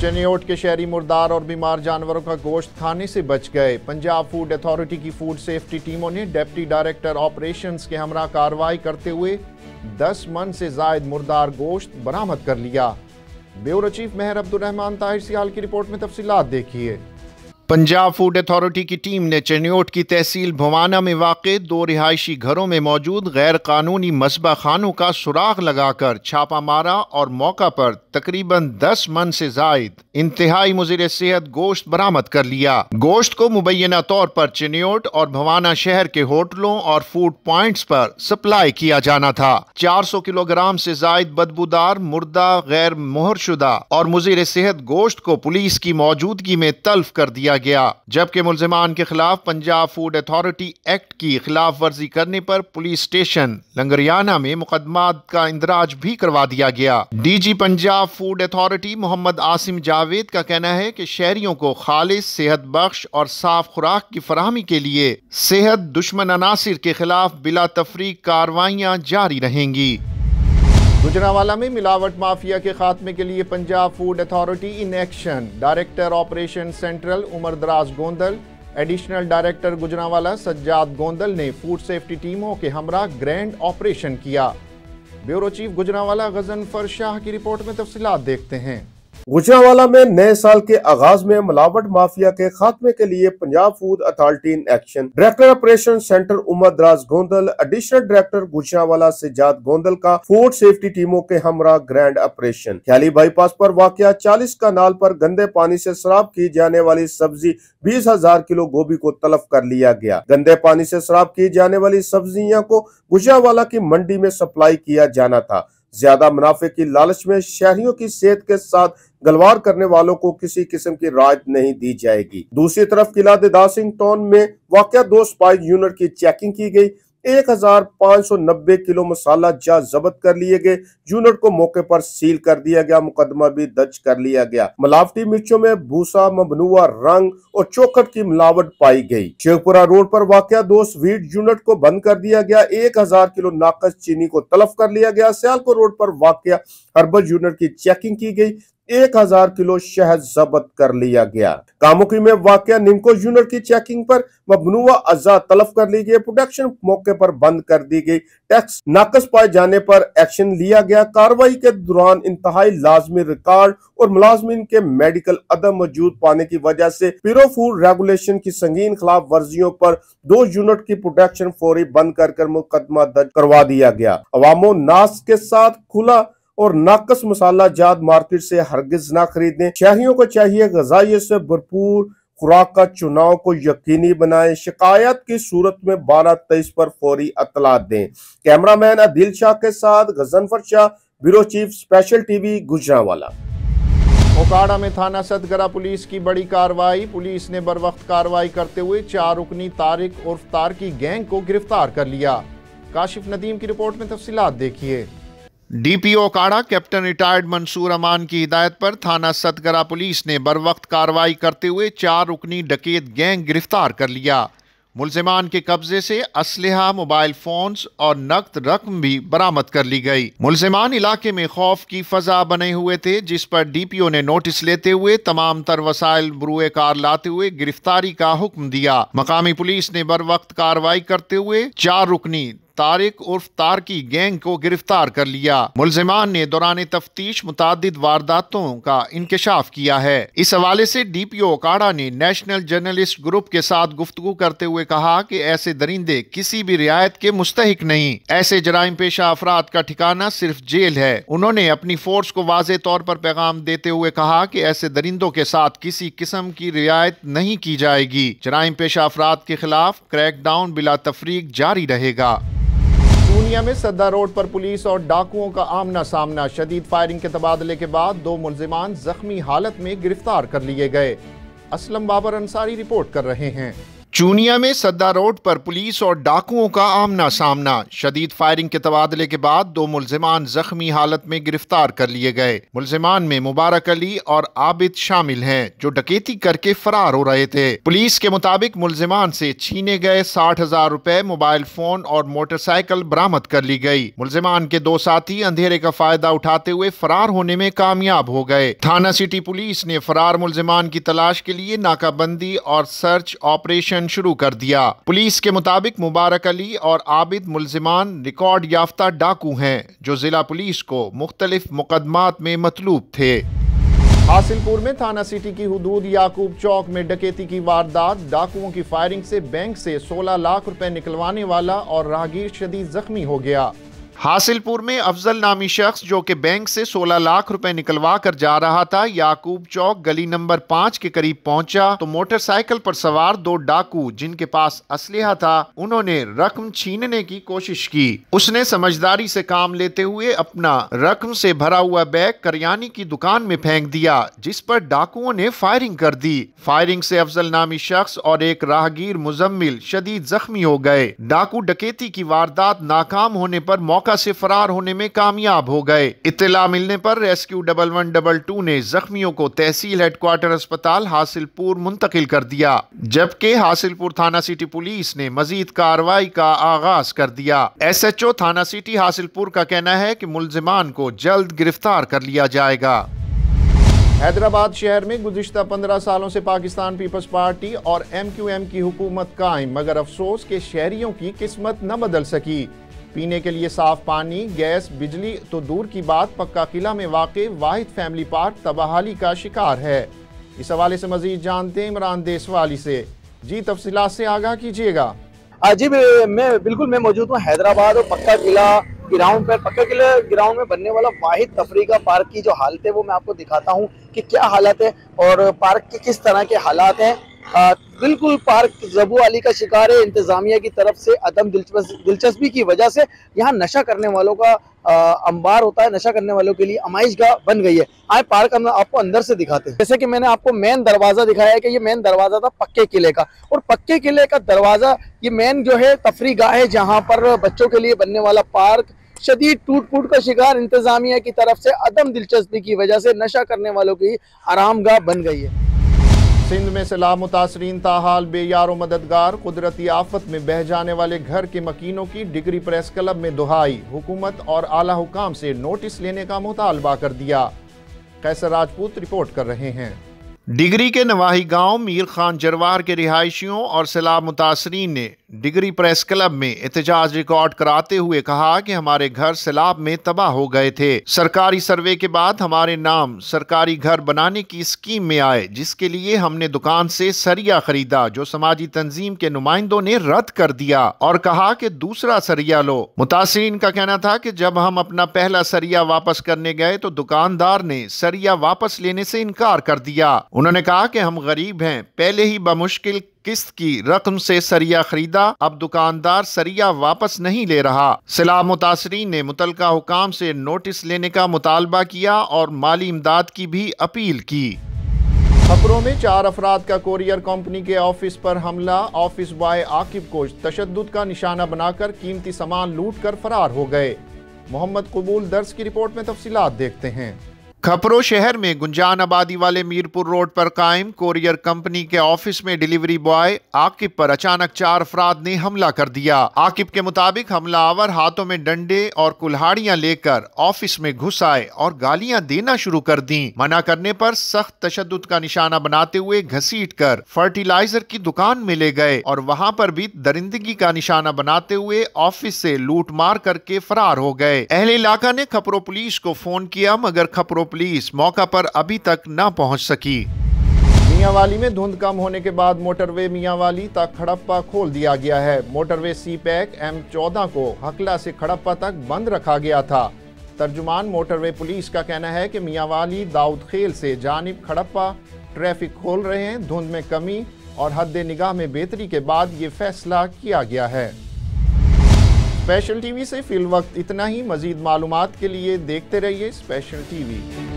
चनियोट के शहरी मुर्दार और बीमार जानवरों का गोश्त खाने से बच गए। पंजाब फूड अथॉरिटी की फूड सेफ्टी टीमों ने डिप्टी डायरेक्टर ऑपरेशंस के हमरा कार्रवाई करते हुए 10 मन से जायद मुर्दार गोश्त बरामद कर लिया। ब्यूरो चीफ मेहर अब्दुल रहमान ताहिर सियाल की रिपोर्ट में तफसीलात देखिए। पंजाब फूड अथॉरिटी की टीम ने चनियोट की तहसील भवाना में वाक़े 2 रिहायशी घरों में मौजूद गैर कानूनी मसबा खानों का सुराग लगाकर छापा मारा और मौका पर तकरीबन 10 मन से जायद इंतहाई मुज़िर सेहत गोश्त बरामद कर लिया। गोश्त को मुबैना तौर पर चनियोट और भवाना शहर के होटलों और फूड पॉइंट्स पर सप्लाई किया जाना था। 400 किलोग्राम से जायद बदबूदार मुर्दा गैर मोहरशुदा और मुज़िर सेहत गोश्त को पुलिस की मौजूदगी में तल्फ कर दिया गया, जबकि मुल्जिमान के खिलाफ पंजाब फूड अथॉरिटी एक्ट की खिलाफ वर्जी करने पर पुलिस स्टेशन लंगरियाना में मुकदमात का इंदराज भी करवा दिया गया। DG Punjab food authority Mohammad Asim Javed का कहना है कि शहरियों को खालिस, सेहत बख्श और साफ खुराक की फराहमी के लिए सेहत दुश्मन अनासिर के खिलाफ बिला तफरीक कार्रवाइयां जारी रहेंगी। गुजरांवाला में मिलावट माफिया के खात्मे के लिए Punjab food authority in action. Director operation central Umar Daraz Gondal, additional director Gujranwala Sajjad Gondal ने फूड सेफ्टी टीमों के हमरा ग्रैंड ऑपरेशन किया। ब्यूरो चीफ गुजरांवाला गजनफर शाह की रिपोर्ट में तफसीलात देखते हैं। गुजरांवाला में नए साल के आगाज में मिलावट माफिया के खात्मे के लिए Punjab food authority in action. Director operation centre Umar Daraz Gondal, additional director Gujranwala Sajjad Gondal का फूड सेफ्टी टीमों के हमरा ग्रैंड ऑपरेशन। ख्याली बाईपास पर वाकया 40 कनाल पर गंदे पानी से शराब की जाने वाली सब्जी 20,000 किलो गोभी को तलब कर लिया गया। गंदे पानी से शराब की जाने वाली सब्जियां को गुजरांवाला की मंडी में सप्लाई किया जाना था। ज्यादा मुनाफे की लालच में शहरियों की सेहत के साथ गलवार करने वालों को किसी किस्म की राहत नहीं दी जाएगी। दूसरी तरफ किला देदार सिंह टाउन में वाकया 2 स्पाइस यूनिट की चेकिंग की गई। 1590 किलो मसाला जात जब्त कर लिए गए। यूनिट को मौके पर सील कर दिया गया। मुकदमा भी दर्ज कर लिया गया। मिलावटी मिर्चों में भूसा, मबनुआ रंग और चौखट की मिलावट पाई गई। शेखपुरा रोड पर वाकया 2 स्वीट यूनिट को बंद कर दिया गया। 1000 किलो नाकस चीनी को तलब कर लिया गया। सियालकोट रोड पर वाकया हर्बल यूनिट की चेकिंग की गई। 1000 किलो शहद जब्त कर लिया गया। कामुकी में वाकया निमको यूनिट की चेकिंग पर मबनुआ अज़ा तलब कर ली गई। प्रोडक्शन मौके पर बंद कर दी गई। टैक्स नाकस पाए जाने पर एक्शन लिया गया। कार्रवाई के दौरान इंतहाई लाजमी रिकॉर्ड और मुलाजमीन के मेडिकल अदम मौजूद पाने की वजह से पीरो फूड रेगुलेशन की संगीन खिलाफ वर्जियों पर 2 यूनिट की प्रोडक्शन फौरी बंद कर मुकदमा दर्ज करवा दिया गया। अवामो नास के साथ खुला और नाकस मसाला जात मार्केट से हरगिज ना खरीदें। शहरियों को चाहिए ग़िज़ाइयत से भरपूर खुराक का चुनाव को यकीनी बनाएं। शिकायत की सूरत में 1223 पर फौरी इत्तला दें। कैमरामैन आदिल शाह के साथ Ghazanfar Shah, bureau chief special TV Gujranwala. Okara में थाना सतगरा पुलिस की बड़ी कार्रवाई। पुलिस ने बर वक्त कार्रवाई करते हुए 4 रुकनी तारिक उर्फ तार की गैंग को गिरफ्तार कर लिया। काशिफ नदीम की रिपोर्ट में तफसीलात देखिए। DPO Okara captain retired Mansoor Aman की हिदायत पर थाना सतगरा पुलिस ने बर वक्त कार्रवाई करते हुए 4 रुकनी डकैत गैंग गिरफ्तार कर लिया। मुल्जिमान के कब्जे से असलहा, मोबाइल फोन्स और नकद रकम भी बरामद कर ली गई। मुल्जिमान इलाके में खौफ की फजा बने हुए थे, जिस पर डीपीओ ने नोटिस लेते हुए तमाम तर वसाइल बरूए कार लाते हुए गिरफ्तारी का हुक्म दिया। मकामी पुलिस ने बर वक्त कार्रवाई करते हुए 4 रुकनी तारिक उर्फ तार की गैंग को गिरफ्तार कर लिया। मुल्जिमान ने दौरान तफ्तीश मुतादिद वारदातों का इंकशाफ किया है। इस हवाले से डीपीओ ओकाड़ा ने नेशनल जर्नलिस्ट ग्रुप के साथ गुफ्तगू करते हुए कहा कि ऐसे दरिंदे किसी भी रियायत के मुस्तहिक नहीं। ऐसे जराइम पेशा अफराद का ठिकाना सिर्फ जेल है। उन्होंने अपनी फोर्स को वाज़े तौर पर पैगाम देते हुए कहा कि ऐसे दरिंदों के साथ किसी किस्म की रियायत नहीं की जाएगी। जराइम पेशा अफराद के खिलाफ क्रैकडाउन बिला तफरीक जारी रहेगा। पूर्णिया में सद्दा रोड पर पुलिस और डाकुओं का आमना सामना। शदीद फायरिंग के तबादले के बाद 2 मुल्जिमान जख्मी हालत में गिरफ्तार कर लिए गए। असलम बाबर अंसारी रिपोर्ट कर रहे हैं। चूनिया में सद्दा रोड पर पुलिस और डाकुओं का आमना सामना। शदीद फायरिंग के तबादले के बाद 2 मुल्जिमान जख्मी हालत में गिरफ्तार कर लिए गए। मुल्जिमान में मुबारक अली और आबिद शामिल हैं, जो डकैती करके फरार हो रहे थे। पुलिस के मुताबिक मुल्जिमान से छीने गए 60,000 रुपए, मोबाइल फोन और मोटरसाइकिल बरामद कर ली गई। मुल्जिमान के 2 साथी अंधेरे का फायदा उठाते हुए फरार होने में कामयाब हो गए। थाना सिटी पुलिस ने फरार मुल्जिमान की तलाश के लिए नाकाबंदी और सर्च ऑपरेशन शुरू कर दिया। पुलिस के मुताबिक मुबारक अली और आबिद मुल्जिमान रिकॉर्ड याफ्ता डाकू हैं, जो जिला पुलिस को मुख्तलिफ मुकदमात में मतलूब थे। हासिलपुर में थाना सिटी की हुदूद याकूब चौक में डकैती की वारदात। डाकुओं की फायरिंग से बैंक से 16 लाख रुपए निकलवाने वाला और राहगीर शदीद जख्मी हो गया। हासिलपुर में अफजल नामी शख्स, जो कि बैंक से 16 लाख रुपए निकलवा कर जा रहा था, याकूब चौक गली नंबर 5 के करीब पहुंचा तो मोटरसाइकिल पर सवार 2 डाकू, जिनके पास असलहा था, उन्होंने रकम छीनने की कोशिश की। उसने समझदारी से काम लेते हुए अपना रकम से भरा हुआ बैग करियानी की दुकान में फेंक दिया, जिस पर डाकुओं ने फायरिंग कर दी। फायरिंग से अफजल नामी शख्स और एक राहगीर मुजम्मिल शदीद जख्मी हो गए। डाकू डकैती की वारदात नाकाम होने पर मौका से फरार होने में कामयाब हो गए। इत्तला मिलने पर रेस्क्यू 1112 ने जख्मियों को तहसील हेडक्वार्टर अस्पताल हासिलपुर मुंतकिल कर दिया, जबकि हासिलपुर थाना सिटी पुलिस ने मजीद कार्रवाई का आगाज कर दिया। SHO थाना सिटी हासिलपुर का कहना है कि मुल्जिमान को जल्द गिरफ्तार कर लिया जाएगा। हैदराबाद शहर में गुज़िश्ता 15 सालों से पाकिस्तान पीपल्स पार्टी और MQM की हुकूमत कायम, मगर अफसोस के शहरियों की किस्मत न बदल सकी। पीने के लिए साफ पानी, गैस, बिजली तो दूर की बात, पक्का किला में वाक़े वाहिद फैमिली पार्क तबाहाली का शिकार है। इस हवाले से मजीद जानते हैं इमरान देसवाली से। जी, तफसीलात से आगाह कीजिएगा। जी, मैं मौजूद हूँ हैदराबाद और पक्का किला ग्राउंड पर। पक्का किला ग्राउंड में बनने वाला वाहिद तफरीका पार्क की जो हालत है वो मैं आपको दिखाता हूँ कि क्या हालत है और पार्क के किस तरह के हालात हैं। बिल्कुल पार्क ज़बू आली का शिकार है। इंतज़ामिया की तरफ से अदम दिलचस्पी की वजह से यहाँ नशा करने वालों का अंबार होता है। नशा करने वालों के लिए आमाइशगाह बन गई है। आए पार्क हम आपको अंदर से दिखाते हैं। जैसे कि मैंने आपको मेन दरवाज़ा दिखाया है कि ये मेन दरवाज़ा था पक्के किले का, और पक्के किले का दरवाज़ा ये मेन जो है तफरीगाह है, जहाँ पर बच्चों के लिए बनने वाला पार्क शदीद टूट फूट का शिकार इंतज़ामिया की तरफ से अदम दिलचस्पी की वजह से नशा करने वालों की आरामगाह बन गई है। सिंध में सैलाब मुतासरीन ताहाल बेयार व मददगार। कुदरती आफत में बह जाने वाले घर के मकीनों की डिग्री प्रेस क्लब में दुहाई। हुकूमत और आला हुकाम से नोटिस लेने का मुतालबा कर दिया। कैसर राजपूत रिपोर्ट कर रहे हैं। डिग्री के नवाही गांव मीर खान जरवार के रिहायशियों और सैलाब मुतासरीन ने डिग्री प्रेस क्लब में एहतजाज रिकॉर्ड कराते हुए कहा कि हमारे घर सैलाब में तबाह हो गए थे। सरकारी सर्वे के बाद हमारे नाम सरकारी घर बनाने की स्कीम में आए, जिसके लिए हमने दुकान से सरिया खरीदा, जो समाजी तंजीम के नुमाइंदों ने रद्द कर दिया और कहा कि दूसरा सरिया लो। मुतासरीन का कहना था कि जब हम अपना पहला सरिया वापस करने गए तो दुकानदार ने सरिया वापस लेने से इनकार कर दिया। उन्होंने कहा कि हम गरीब हैं, पहले ही बमुश्किल किस्त की रकम से सरिया खरीदा, अब दुकानदार सरिया वापस नहीं ले रहा। सैलाब मुतासरीन ने मुतलका हुकाम से नोटिस लेने का मुतालबा किया और माली इमदाद की भी अपील की। खबरों में 4 अफराद का कोरियर कंपनी के ऑफिस पर हमला। ऑफिस बॉय आकिब को तशद्दुद का निशाना बनाकर कीमती सामान लूट कर फरार हो गए। मोहम्मद कबूल दर्ज की रिपोर्ट में तफसीलात देखते हैं। खपरो शहर में गुंजान आबादी वाले मीरपुर रोड पर कायम कोरियर कंपनी के ऑफिस में डिलीवरी बॉय आकिब पर अचानक 4 अफराद ने हमला कर दिया। आकिब के मुताबिक हमलावर हाथों में डंडे और कुल्हाड़ियां लेकर ऑफिस में घुस आए और गालियां देना शुरू कर दी। मना करने पर सख्त तशद्दुद का निशाना बनाते हुए घसीट कर फर्टिलाइजर की दुकान में ले गए और वहां पर भी दरिंदगी का निशाना बनाते हुए ऑफिस से लूट मार करके फरार हो गए। अहले इलाका ने खपरो पुलिस को फोन किया, मगर खपरो पुलिस मौका पर अभी तक न पहुंच सकी। मियांवाली में धुंध कम होने के बाद मोटरवे मियांवाली तक खड़प्पा खोल दिया गया है। मोटरवे C-पैक M14 को हकला से खड़प्पा तक बंद रखा गया था। तर्जुमान मोटरवे पुलिस का कहना है कि मियांवाली दाऊद खेल से जानिब खड़प्पा ट्रैफिक खोल रहे हैं। धुंध में कमी और हद निगाह में बेहतरी के बाद ये फैसला किया गया है। स्पेशल टीवी से फिल वक्त इतना ही। मजीद मालूमात के लिए देखते रहिए स्पेशल टीवी।